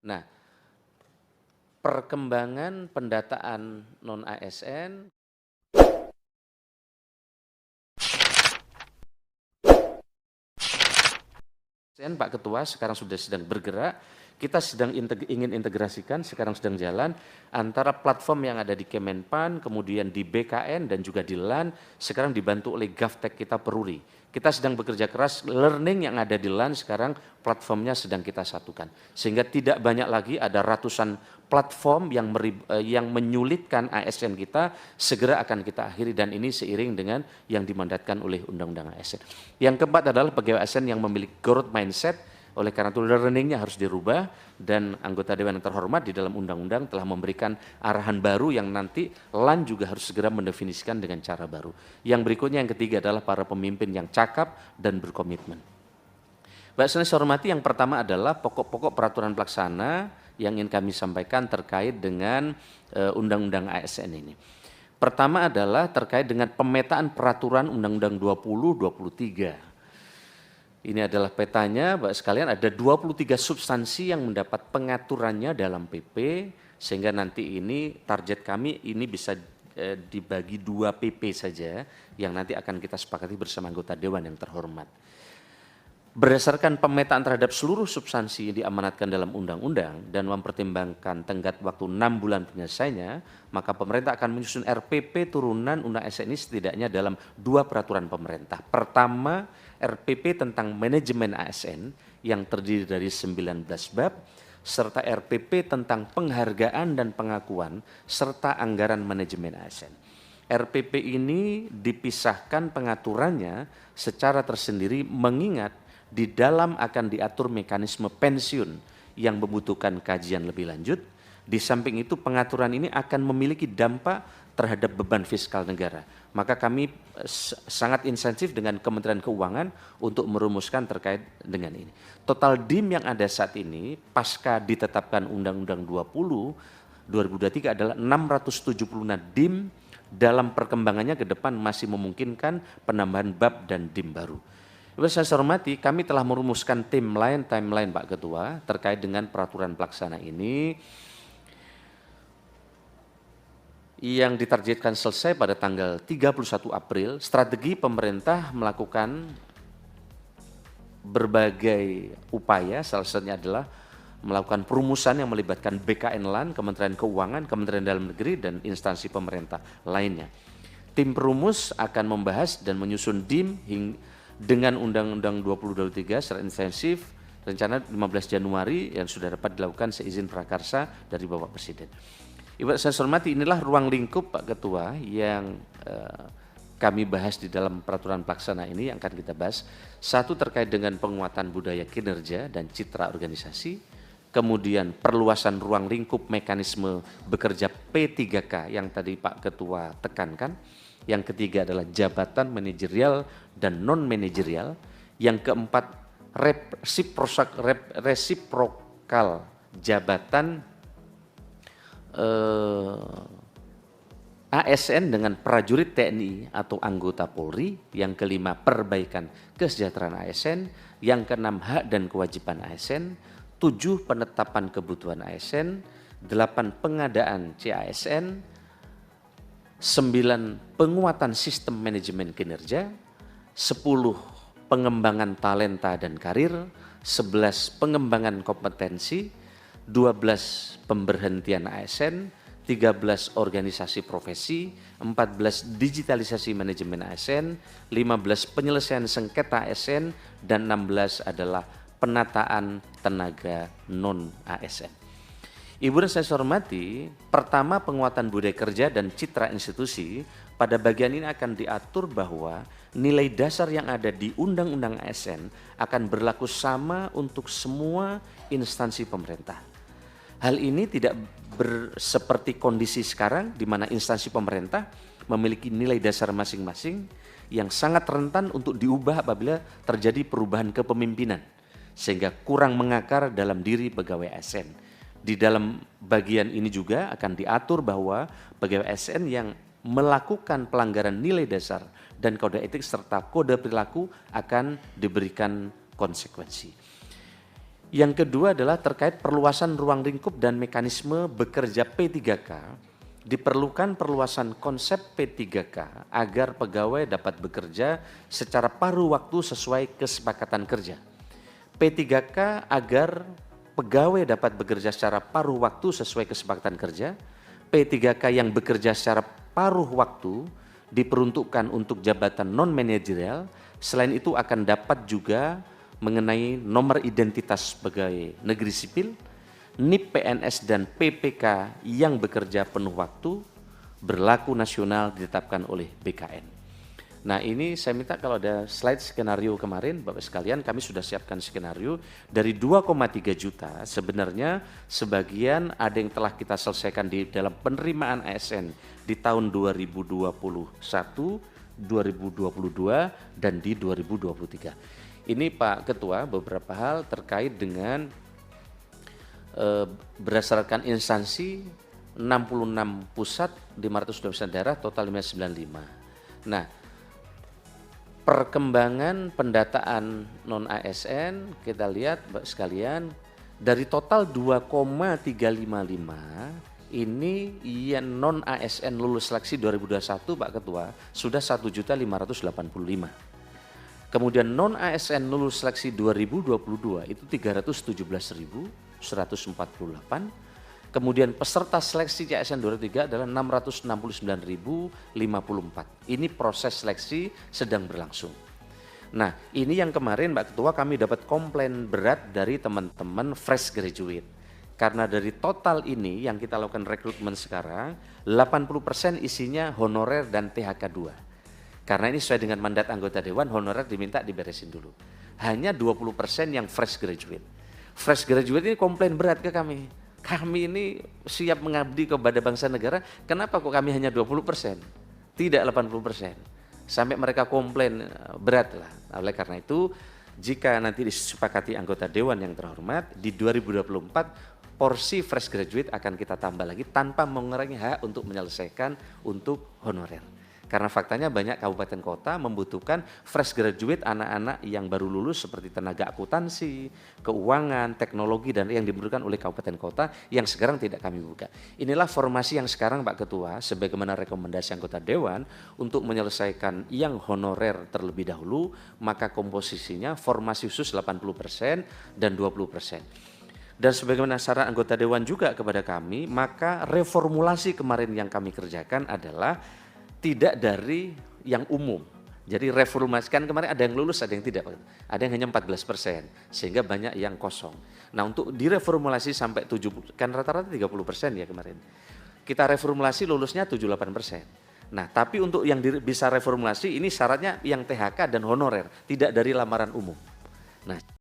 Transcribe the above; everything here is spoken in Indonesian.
Nah, perkembangan pendataan non-ASN Pak Ketua sekarang sudah sedang bergerak, kita ingin integrasikan, sekarang sedang jalan antara platform yang ada di Kemenpan, kemudian di BKN dan juga di LAN, sekarang dibantu oleh GovTech kita Peruri. Kita sedang bekerja keras, learning yang ada di LAN sekarang platformnya sedang kita satukan. Sehingga tidak banyak lagi ada ratusan platform yang menyulitkan ASN kita, segera akan kita akhiri dan ini seiring dengan yang dimandatkan oleh Undang-Undang ASN. Yang keempat adalah pegawai ASN yang memiliki growth mindset, oleh karena itu learningnya harus dirubah dan anggota Dewan yang terhormat di dalam undang-undang telah memberikan arahan baru yang nanti LAN juga harus segera mendefinisikan dengan cara baru. Yang berikutnya yang ketiga adalah para pemimpin yang cakap dan berkomitmen. Bapak Sekalian saya hormati, yang pertama adalah pokok-pokok peraturan pelaksana yang ingin kami sampaikan terkait dengan Undang-Undang ASN ini. Pertama adalah terkait dengan pemetaan peraturan Undang-Undang 2023. Ini adalah petanya, Bapak sekalian, ada 23 substansi yang mendapat pengaturannya dalam PP, sehingga nanti ini target kami ini bisa dibagi 2 PP saja, yang nanti akan kita sepakati bersama anggota Dewan yang terhormat. Berdasarkan pemetaan terhadap seluruh substansi yang diamanatkan dalam undang-undang dan mempertimbangkan tenggat waktu 6 bulan penyelesaiannya, maka pemerintah akan menyusun RPP turunan Undang ASN ini setidaknya dalam 2 peraturan pemerintah. Pertama, RPP tentang manajemen ASN yang terdiri dari 19 bab, serta RPP tentang penghargaan dan pengakuan, serta anggaran manajemen ASN. RPP ini dipisahkan pengaturannya secara tersendiri mengingat di dalam akan diatur mekanisme pensiun yang membutuhkan kajian lebih lanjut. Di samping itu pengaturan ini akan memiliki dampak terhadap beban fiskal negara. Maka kami sangat insentif dengan Kementerian Keuangan untuk merumuskan terkait dengan ini. Total DIM yang ada saat ini pasca ditetapkan Undang-Undang 2023 adalah 670 DIM. Dalam perkembangannya ke depan masih memungkinkan penambahan bab dan DIM baru. Ibu saya hormati, kami telah merumuskan timeline Pak Ketua terkait dengan peraturan pelaksana ini yang ditargetkan selesai pada tanggal 31 April. Strategi pemerintah melakukan berbagai upaya, salah satunya adalah melakukan perumusan yang melibatkan BKN LAN, Kementerian Keuangan, Kementerian Dalam Negeri, dan instansi pemerintah lainnya. Tim perumus akan membahas dan menyusun DIM dengan Undang-Undang 2023 secara intensif, rencana 15 Januari yang sudah dapat dilakukan seizin prakarsa dari Bapak Presiden. Ibu saya hormati, inilah ruang lingkup Pak Ketua yang kami bahas di dalam peraturan pelaksana ini yang akan kita bahas. Satu, terkait dengan penguatan budaya kinerja dan citra organisasi. Kemudian perluasan ruang lingkup mekanisme bekerja P3K yang tadi Pak Ketua tekankan. Yang ketiga adalah jabatan manajerial dan non-manajerial. Yang keempat, resiprokal jabatan ASN dengan prajurit TNI atau anggota Polri. Yang kelima, perbaikan kesejahteraan ASN. Yang keenam, hak dan kewajiban ASN. 7, penetapan kebutuhan ASN. 8, pengadaan CASN. 9, penguatan sistem manajemen kinerja. 10, pengembangan talenta dan karir. 11, pengembangan kompetensi. 12, pemberhentian ASN. 13, organisasi profesi. 14, digitalisasi manajemen ASN. 15, penyelesaian sengketa ASN. Dan 16 adalah penataan tenaga non-ASN. Ibu dan saya hormati, pertama penguatan budaya kerja dan citra institusi. Pada bagian ini akan diatur bahwa nilai dasar yang ada di Undang-Undang ASN akan berlaku sama untuk semua instansi pemerintah. Hal ini tidak seperti kondisi sekarang di mana instansi pemerintah memiliki nilai dasar masing-masing yang sangat rentan untuk diubah apabila terjadi perubahan kepemimpinan, sehingga kurang mengakar dalam diri pegawai ASN. Di dalam bagian ini juga akan diatur bahwa pegawai ASN yang melakukan pelanggaran nilai dasar dan kode etik serta kode perilaku akan diberikan konsekuensi. Yang kedua adalah terkait perluasan ruang lingkup dan mekanisme bekerja P3K. Diperlukan perluasan konsep P3K agar pegawai dapat bekerja secara paruh waktu sesuai kesepakatan kerja. P3K agar pegawai dapat bekerja secara paruh waktu sesuai kesepakatan kerja. P3K yang bekerja secara paruh waktu diperuntukkan untuk jabatan non-manajerial. Selain itu akan dapat juga mengenai nomor identitas pegawai negeri sipil, NIP PNS dan PPK yang bekerja penuh waktu, berlaku nasional ditetapkan oleh BKN. Nah ini saya minta kalau ada slide skenario kemarin Bapak sekalian, kami sudah siapkan skenario dari 2,3 juta, sebenarnya sebagian ada yang telah kita selesaikan di dalam penerimaan ASN di tahun 2021, 2022 dan di 2023. Ini Pak Ketua beberapa hal terkait dengan berdasarkan instansi 66 pusat, 512 daerah, total 595. Nah, perkembangan pendataan non-ASN kita lihat Bapak sekalian, dari total 2,355 ini yang non-ASN lulus seleksi 2021 Pak Ketua sudah 1.585. Kemudian non-ASN lulus seleksi 2022 itu 317.148. Kemudian peserta seleksi CSN 2023 adalah 669.054. Ini proses seleksi sedang berlangsung. Nah, ini yang kemarin Mbak Ketua kami dapat komplain berat dari teman-teman fresh graduate. Karena dari total ini yang kita lakukan rekrutmen sekarang, 80% isinya honorer dan THK 2. Karena ini sesuai dengan mandat anggota dewan, honorer diminta diberesin dulu. Hanya 20% yang fresh graduate. Fresh graduate ini komplain berat ke kami. Kami ini siap mengabdi kepada bangsa negara, kenapa kok kami hanya 20%? Tidak 80%. Sampai mereka komplain berat lah. Oleh karena itu, jika nanti disepakati anggota dewan yang terhormat, di 2024 porsi fresh graduate akan kita tambah lagi tanpa mengurangi hak untuk menyelesaikan untuk honorer. Karena faktanya banyak kabupaten kota membutuhkan fresh graduate anak-anak yang baru lulus seperti tenaga akuntansi, keuangan, teknologi dan yang dibutuhkan oleh kabupaten kota yang sekarang tidak kami buka. Inilah formasi yang sekarang Pak Ketua sebagaimana rekomendasi anggota dewan untuk menyelesaikan yang honorer terlebih dahulu, maka komposisinya formasi khusus 80% dan 20%. Dan sebagaimana saran anggota dewan juga kepada kami, maka reformulasi kemarin yang kami kerjakan adalah tidak dari yang umum. Jadi reformasikan kemarin ada yang lulus, ada yang tidak. Ada yang hanya 14%, sehingga banyak yang kosong. Nah untuk direformulasi sampai 70%, kan rata-rata 30% ya kemarin. Kita reformulasi lulusnya 78%. Nah tapi untuk yang bisa reformulasi ini syaratnya yang THK dan honorer, tidak dari lamaran umum. Nah